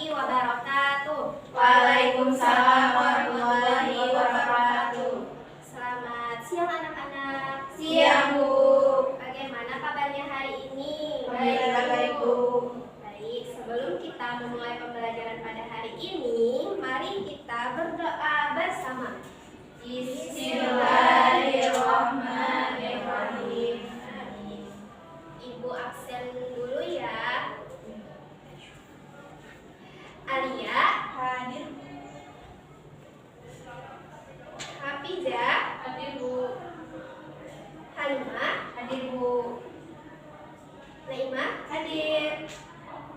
warahmatullahi wabarakatuh. Waalaikumsalam warahmatullahi wabarakatuh. Selamat siang anak-anak. Siang, Bu. Bagaimana kabarnya hari ini? Baik, Bu. Baik, sebelum kita memulai pembelajaran pada hari ini, mari kita berdoa bersama. Bismillahirrahmanirrahim. Ibu absen dulu ya. Alia, Hadir. Hafizah, Hadir, Bu. Halimah, Hadir, Bu. Naimah, hadir.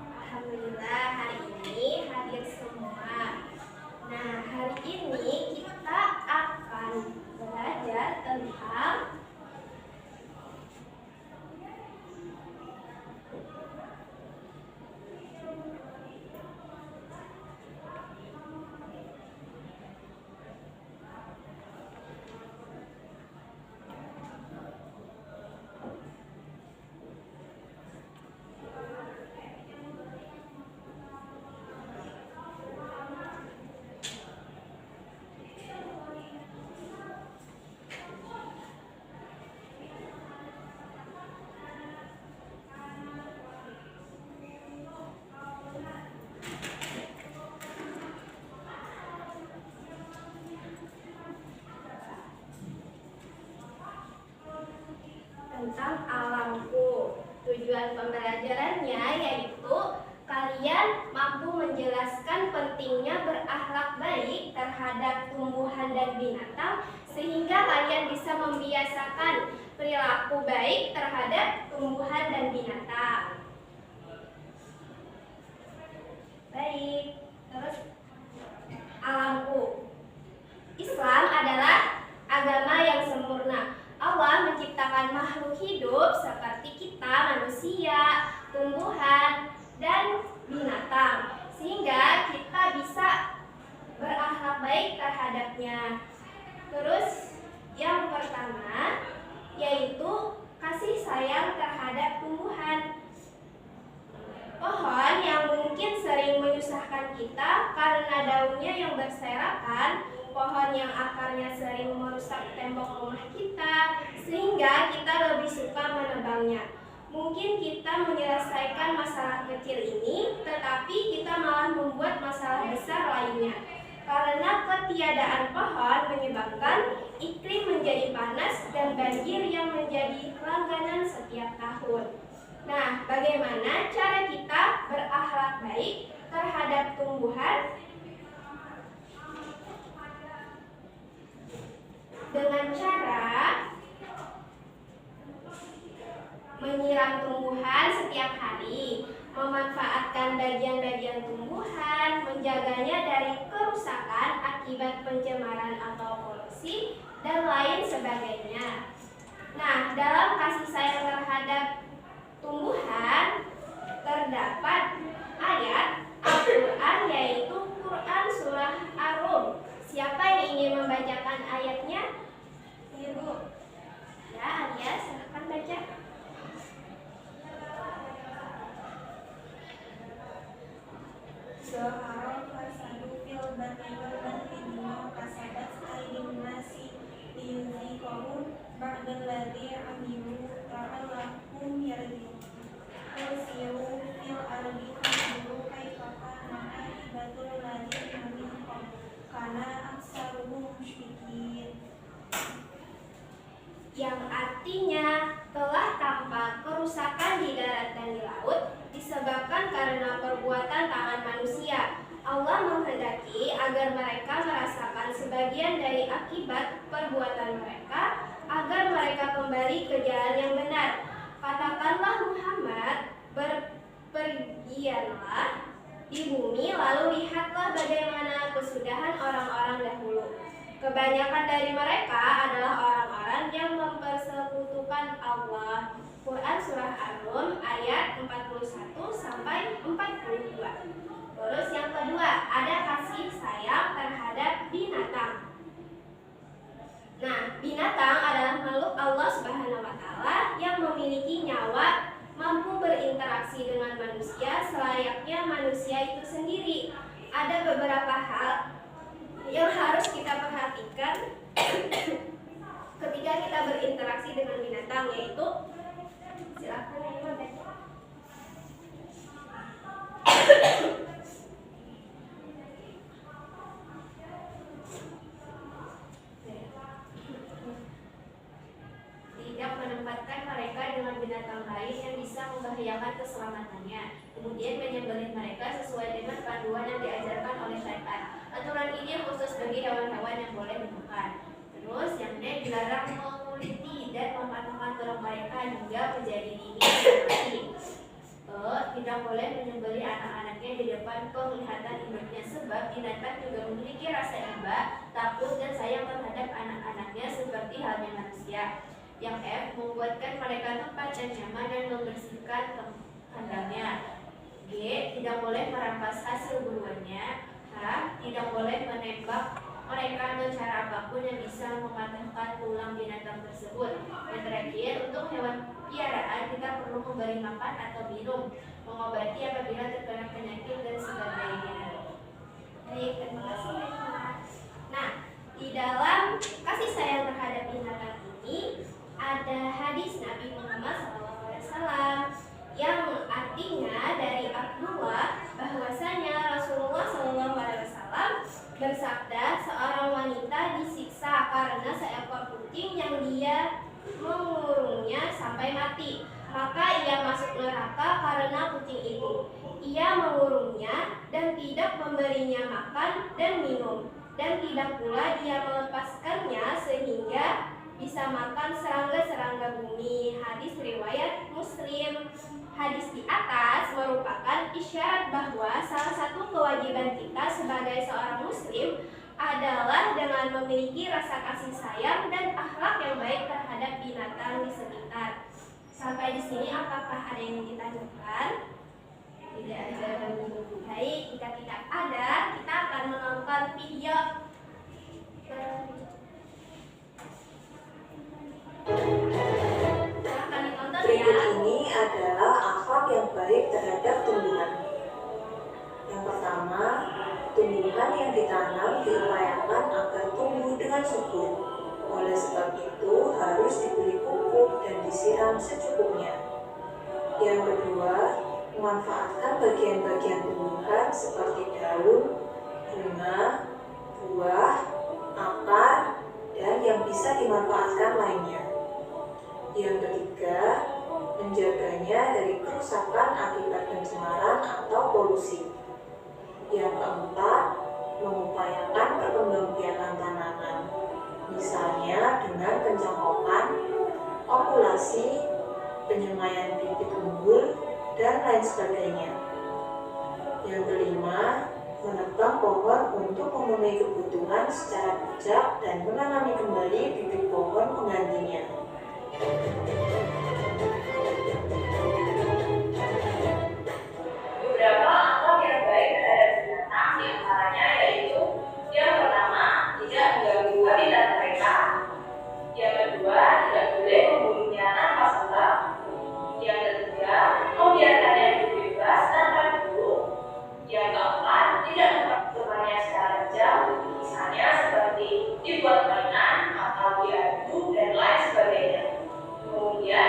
Alhamdulillah hari ini hadir semua. Nah, hari ini kita akan belajar tentang alamku. Tujuan pembelajarannya yaitu kalian mampu menjelaskan pentingnya berakhlak baik terhadap tumbuhan dan binatang sehingga kalian bisa membiasakan perilaku baik terhadap tumbuhan dan binatang. Baik, terus alamku. Islam adalah agama yang sempurna. Allah menciptakan makhluk hidup seperti kita, manusia, tumbuhan, dan binatang, sehingga kita bisa berakhlak baik terhadapnya. Terus yang pertama yaitu kasih sayang terhadap tumbuhan. Pohon yang mungkin sering menyusahkan kita karena daunnya yang berserakan, pohon yang akarnya sering merusak tembok rumah kita, sehingga kita lebih suka menebangnya. Mungkin kita menyelesaikan masalah kecil ini, tetapi kita malah membuat masalah besar lainnya. Karena ketiadaan pohon menyebabkan iklim menjadi panas dan banjir yang menjadi langganan setiap tahun. Nah, bagaimana cara kita berakhlak baik terhadap tumbuhan? Dengan cara menyiram tumbuhan setiap hari, memanfaatkan bagian-bagian tumbuhan, menjaganya dari kerusakan akibat pencemaran atau polusi, dan lain sebagainya. Nah, dalam kasih sayang terhadap tumbuhan terdapat ayat Al-Quran yaitu Quran Surah Ar-Rum. Siapa yang ingin membacakan ayatnya? Ibu. Ya, Alia, silahkan baca. Zohara fasadu fil barri wal bahri bima kasabat aydin nasi liyuziqahum ba'dalladzi 'amilu la'allahum yarji'un. Siru fil ardi fanzuru kaifa kana 'aqibatul ladzina min qabl kana aktsaruhum musyrikin. Yang artinya telah tampak kerusakan di darat dan di laut disebabkan karena perbuatan tangan manusia. Allah menghendaki agar mereka merasakan sebagian dari akibat perbuatan mereka, agar mereka kembali ke jalan yang benar. Katakanlah Muhammad, berpergianlah di bumi lalu lihatlah bagaimana kesudahan orang-orang dahulu. Kebanyakan dari mereka adalah orang-orang yang mempersekutukan Allah. Quran Surah Ar-Rum ayat 41 sampai 42. Terus yang kedua, ada kasih sayang terhadap binatang. Nah, binatang adalah makhluk Allah Subhanahu wa taala yang memiliki nyawa mampu berinteraksi dengan manusia selayaknya manusia itu sendiri. Ada beberapa hal yang harus kita perhatikan ketika kita berinteraksi dengan binatang, yaitu silakan Ibu. Tidak menempatkan mereka dengan binatang lain yang bisa membahayakan keselamatannya. Kemudian menyembelih mereka sesuai dengan panduan yang diajarkan oleh syaitan. Aturan ini khusus bagi hewan-hewan yang boleh dimakan. Terus yang D, dilarang menguliti dan mematahkan tulang mereka hingga menjadi dini dan mati. Tidak boleh menyembelih anak-anaknya di depan penglihatan induknya, sebab binatang juga memiliki rasa iba, takut dan sayang terhadap anak-anaknya seperti halnya manusia. Yang F, membuatkan mereka tempat yang nyaman dan membersihkan kandangnya. G, tidak boleh merampas hasil buruannya. H, tidak boleh menembak mereka dengan cara apapun yang bisa mematahkan tulang binatang tersebut. Yang terakhir, untuk hewan piaraan kita perlu memberi makan atau minum, mengobati apabila terkena penyakit dan sebagainya. Baik, terima kasih. Nah, di dalam kasih sayang terhadap binatang ini ada hadis Nabi Muhammad SAW yang artinya dari Abdullah bahwasanya Rasulullah SAW bersabda, seorang wanita disiksa karena seekor kucing yang dia mengurungnya sampai mati. Maka ia masuk neraka karena kucing itu. Ia mengurungnya dan tidak memberinya makan dan minum, dan tidak pula dia melepaskannya sehingga bisa makan serangga-serangga bumi. Hadis riwayat Muslim. Hadis di atas merupakan isyarat bahwa salah satu kewajiban kita sebagai seorang muslim adalah dengan memiliki rasa kasih sayang dan akhlak yang baik terhadap binatang di sekitar. Sampai di sini apakah ada yang ditanyakan? Tidak ada. Baik, jika tidak ada, kita akan menonton video. Berikut ini adalah akhlak yang baik terhadap tumbuhan. Yang pertama, tumbuhan yang ditanam diupayakan agar tumbuh dengan subur. Oleh sebab itu harus diberi pupuk dan disiram secukupnya. Yang kedua, memanfaatkan bagian-bagian tumbuhan seperti daun, bunga, buah, akar, dan yang bisa dimanfaatkan lainnya. Yang ketiga, menjaganya dari kerusakan akibat pencemaran atau polusi. Yang keempat, mengupayakan perkembangbiakan tanaman, misalnya dengan pencangkokan, okulasi, penyemaian bibit unggul, dan lain sebagainya. Yang kelima, menebang pohon untuk memenuhi kebutuhan secara bijak dan menanami kembali bibit pohon penggantinya. Beberapa akhlak yang baik terhadap binatang diantaranya yaitu yang pertama, tidak mengganggu habitat mereka. Yang kedua, tidak boleh membunuhnya tanpa sebab. Yang ketiga, membiarkannya hidup bebas tanpa diburu. Yang keempat, tidak memperlakukannya secara kejam, misalnya seperti dibuat mainan atau diadu dan lain sebagainya. Kemudian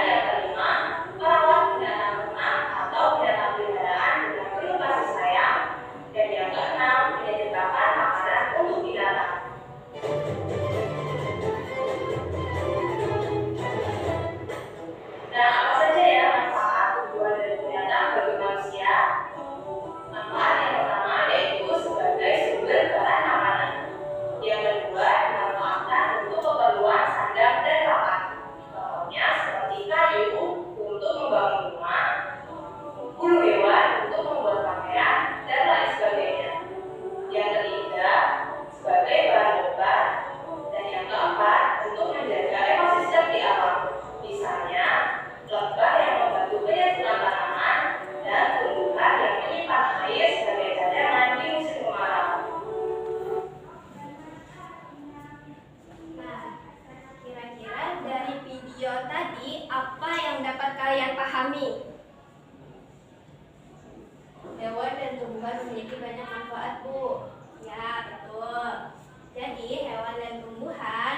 tumbuhan memiliki banyak manfaat, Bu. Ya, betul. Jadi, hewan dan tumbuhan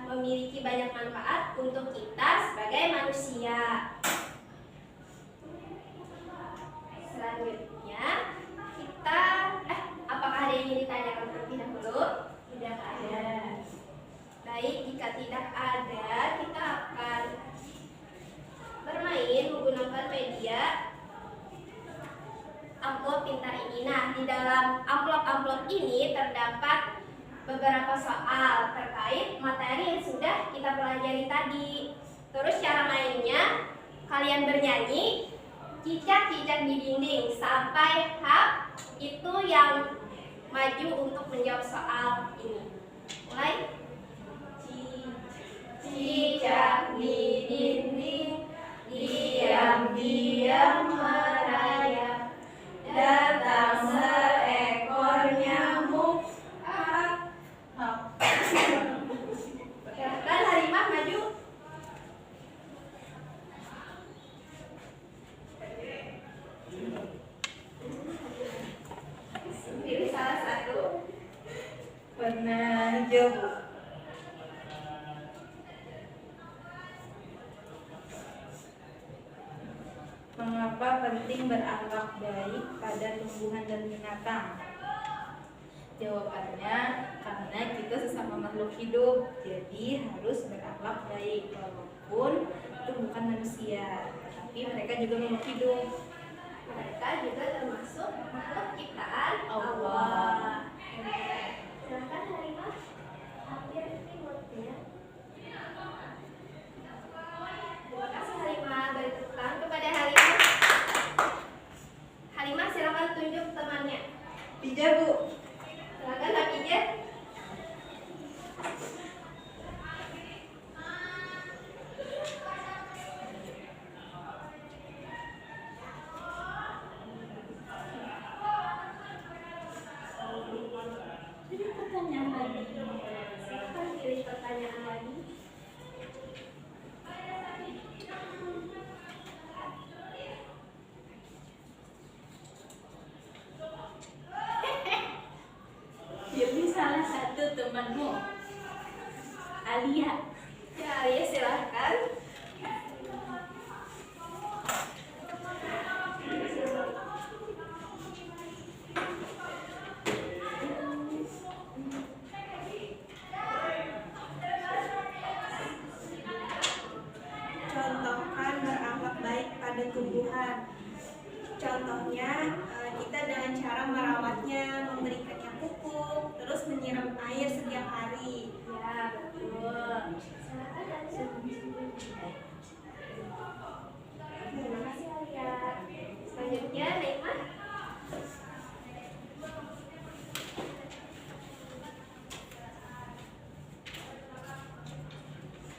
memiliki banyak manfaat untuk kita sebagai manusia. Selanjutnya, kita apakah ada yang ingin ditanyakan terlebih dahulu? Tidak ada. Baik, jika tidak ada, kita akan bermain menggunakan media amplop pintar ini. Nah, di dalam amplop-amplop ini terdapat beberapa soal terkait materi yang sudah kita pelajari tadi. Terus cara mainnya, kalian bernyanyi, cicak-cicak di dinding sampai hap itu yang maju untuk menjawab soal ini. Mulai. Cicak di dinding, diam-diam merayap, datang seekor nyamuk. Silahkan Halimah maju. Pilih salah satu. Warna hijau, Bu. Mengapa penting berakhlak baik pada tumbuhan dan binatang? Jawabannya, karena kita sesama makhluk hidup, jadi harus berakhlak baik walaupun itu bukan manusia, tapi mereka juga makhluk hidup. Mereka juga termasuk makhluk ciptaan Allah. Silahkan Halimah, ambil remote-nya. Terima kasih Halimah. Beri tepuk tangan kepada Halimah. Halimah, silakan tunjuk temannya. Pija, Bu. Silakan Hafijah. Jadi pertanyaan lagi. Silakan pilih pertanyaan lagi. Pilih salah satu temanmu. Alia. Ya, ya silahkan. Contohkan berakhlak baik pada tumbuhan. Contohnya, kita dengan cara merawatnya, memberikannya pupuk, terus menyiram air setiap hari. Ya, betul. Silakan Alia. Terima kasih Alia. Selanjutnya Naimah.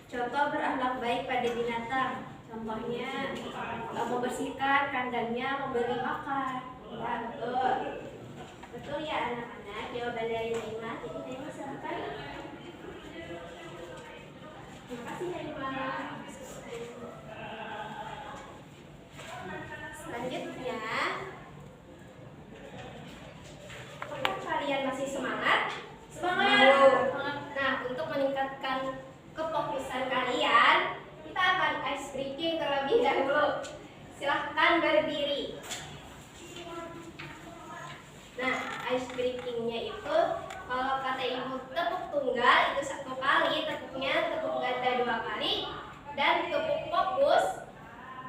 Contoh berakhlak baik pada binatang. Contohnya membersihkan kandangnya, memberi makan. Ya, betul. Betul ya anak-anak. Jawaban dari Naimah. Jadi Naimah silakan. Terima kasih Naimah. Selanjutnya, apakah kalian masih semangat? Semangat. Nah, untuk meningkatkan kefokusan kalian, kita akan ice breaking terlebih dahulu. Silahkan berdiri. Nah, ice breakingnya itu kalau kata ibu tepuk tunggal itu 1 kali, tepuknya tepuk ganda 2 kali, dan tepuk fokus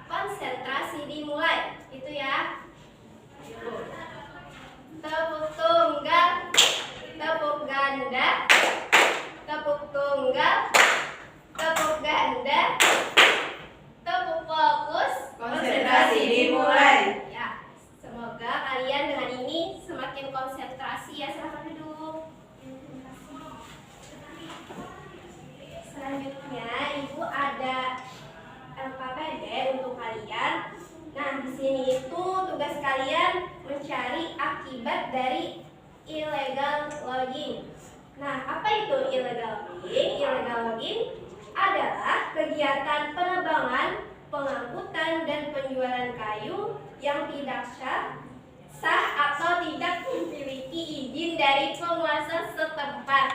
konsentrasi dimulai. Itu ya. Tepuk tunggal, tepuk ganda, tepuk tunggal, tepuk ganda, tepuk fokus, Konsentrasi dimulai. Ya, semoga kalian dengan ini semakin konsentrasi ya. Silahkan duduk. Selanjutnya, Ibu ada LKPD untuk kalian. Nah, di sini itu tugas kalian mencari akibat dari illegal logging. Nah, apa itu illegal logging? Illegal logging adalah kegiatan penebangan, pengangkutan, dan penjualan kayu yang tidak sah sah atau tidak memiliki izin dari penguasa setempat.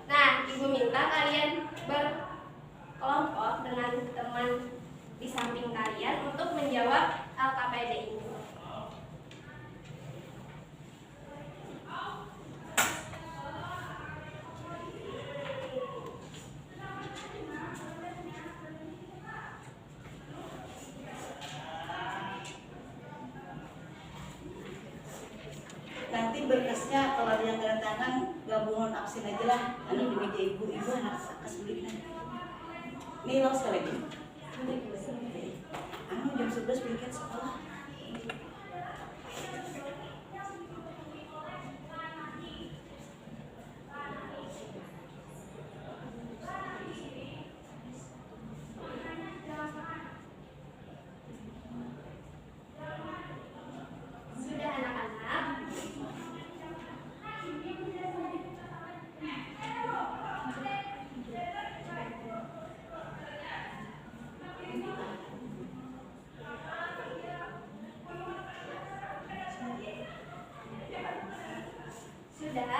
Nah, Ibu minta kalian berkelompok dengan teman di samping kalian untuk menjawab LKPD ini. Nanti berkasnya kalau ada yang tanda tangan gabungan absen aja lah, anak di meja ibu anak kesulik nanti. Nih lo sekali lagi. Jam 11 berikan sekolah. Sudah anak-anak? Sudah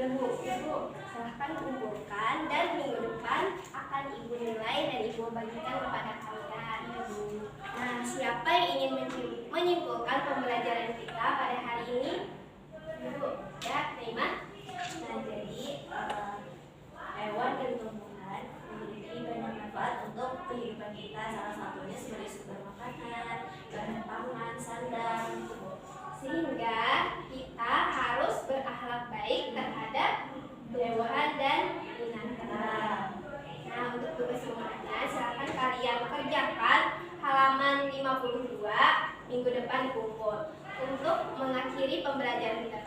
Bu, Ibu silahkan kumpulkan dan minggu depan akan Ibu nilai dan Ibu bagikan kepada kalian. Nah, siapa yang ingin menyimpulkan pembelajaran kita pada hari ini? Ibu, ya, terima. Nah, jadi hewan dan tumbuhan memiliki banyak manfaat untuk kehidupan kita. Salah satunya sebagai sumber makanan, bahan pangan, sandang, sehingga kita harus berakhlak baik terhadap hewan dan binatang. Nah, untuk tugas rumahnya silakan kalian kerjakan halaman 52 minggu depan kumpul untuk mengakhiri pembelajaran kita